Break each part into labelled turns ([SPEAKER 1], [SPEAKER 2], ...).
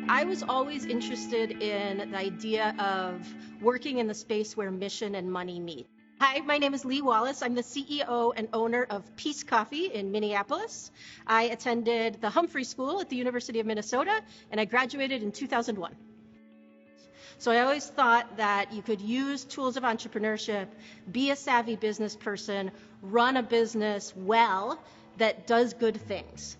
[SPEAKER 1] I was always interested in the idea of working in the space where mission and money meet. Hi, my name is Lee Wallace. I'm the CEO and owner of Peace Coffee in Minneapolis. I attended the Humphrey School at the University of Minnesota, and I graduated in 2001. So I always thought that you could use tools of entrepreneurship, be a savvy business person, run a business well that does good things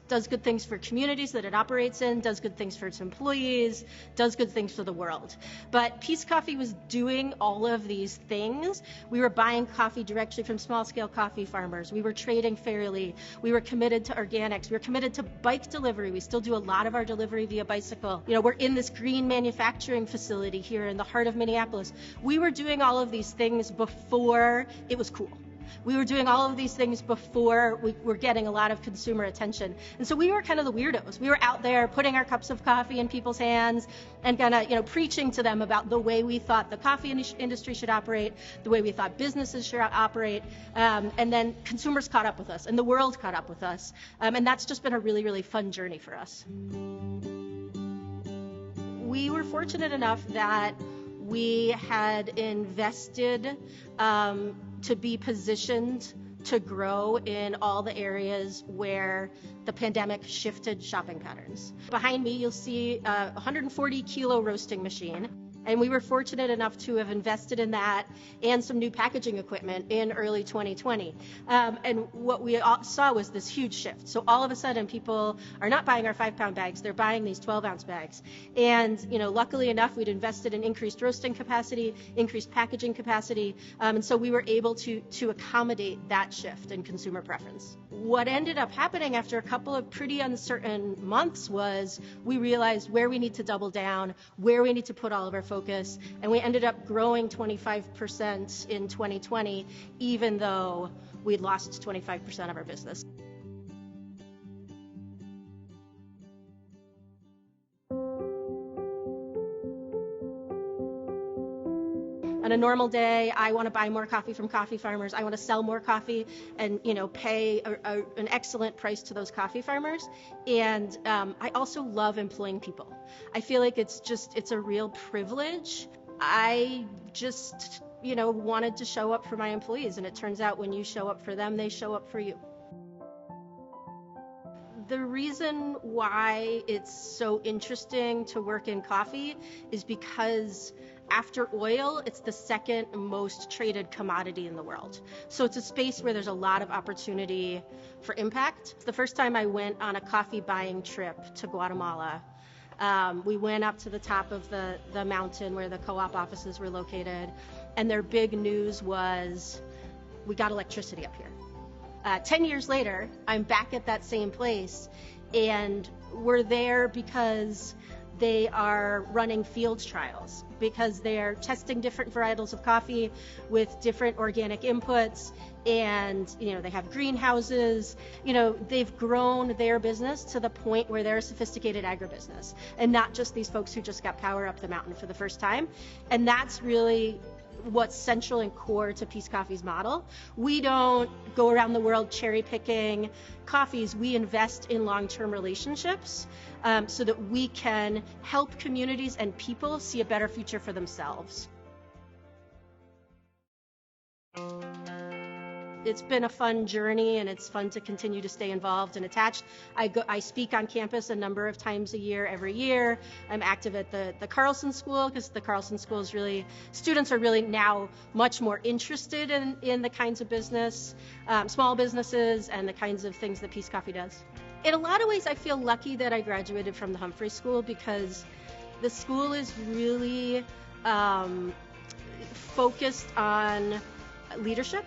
[SPEAKER 1] for communities that it operates in, does good things for its employees, does good things for the world. But Peace Coffee was doing all of these things. We were buying coffee directly from small-scale coffee farmers. We were trading fairly. We were committed to organics. We were committed to bike delivery. We still do a lot of our delivery via bicycle. We're in this green manufacturing facility here in the heart of Minneapolis. We were doing all of these things before it was cool. We were doing all of these things before we were getting a lot of consumer attention. And so we were kind of the weirdos. We were out there putting our cups of coffee in people's hands and kind of, preaching to them about the way we thought the coffee industry should operate, the way we thought businesses should operate. And then consumers caught up with us and the world caught up with us. And that's just been a really, really fun journey for us. We were fortunate enough that we had invested to be positioned to grow in all the areas where the pandemic shifted shopping patterns. Behind me, you'll see a 140 kilo roasting machine. And we were fortunate enough to have invested in that and some new packaging equipment in early 2020. And what we saw was this huge shift. So all of a sudden, people are not buying our 5-pound bags, they're buying these 12-ounce bags. And luckily enough, we'd invested in increased roasting capacity, increased packaging capacity, and so we were able to accommodate that shift in consumer preference. What ended up happening after a couple of pretty uncertain months was we realized where we need to double down, where we need to put all of our focus, and we ended up growing 25% in 2020, even though we'd lost 25% of our business. On a normal day, I want to buy more coffee from coffee farmers. I want to sell more coffee and, pay an excellent price to those coffee farmers. And I also love employing people. I feel like it's a real privilege. I just, wanted to show up for my employees. And it turns out when you show up for them, they show up for you. The reason why it's so interesting to work in coffee is because after oil, it's the second most traded commodity in the world. So it's a space where there's a lot of opportunity for impact. The first time I went on a coffee buying trip to Guatemala, we went up to the top of the mountain where the co-op offices were located, and their big news was, we got electricity up here. 10 years later, I'm back at that same place, and we're there because they are running field trials, because they are testing different varietals of coffee with different organic inputs, and they have greenhouses. They've grown their business to the point where they're a sophisticated agribusiness, and not just these folks who just got power up the mountain for the first time. And that's really what's central and core to Peace Coffee's model. We don't go around the world cherry picking coffees. We invest in long-term relationships so that we can help communities and people see a better future for themselves. It's been a fun journey, and it's fun to continue to stay involved and attached. I speak on campus a number of times a year, every year. I'm active at the Carlson School, because the Carlson School is students are really now much more interested in the kinds of business, small businesses, and the kinds of things that Peace Coffee does. In a lot of ways, I feel lucky that I graduated from the Humphrey School, because the school is really focused on leadership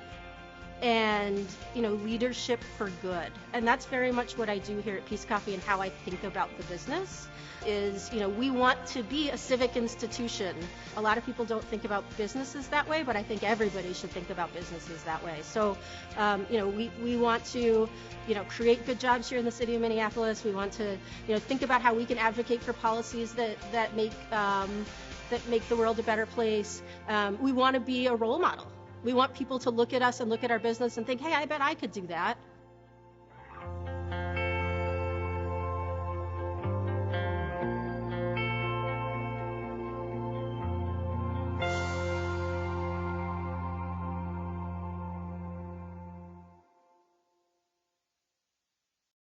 [SPEAKER 1] and leadership for good. And that's very much what I do here at Peace Coffee, and how I think about the business is, we want to be a civic institution. A lot of people don't think about businesses that way, but I think everybody should think about businesses that way. So we want to create good jobs here in the city of Minneapolis. We want to think about how we can advocate for policies that make the world a better place. We want to be a role model. We want people to look at us and look at our business and think, hey, I bet I could do that.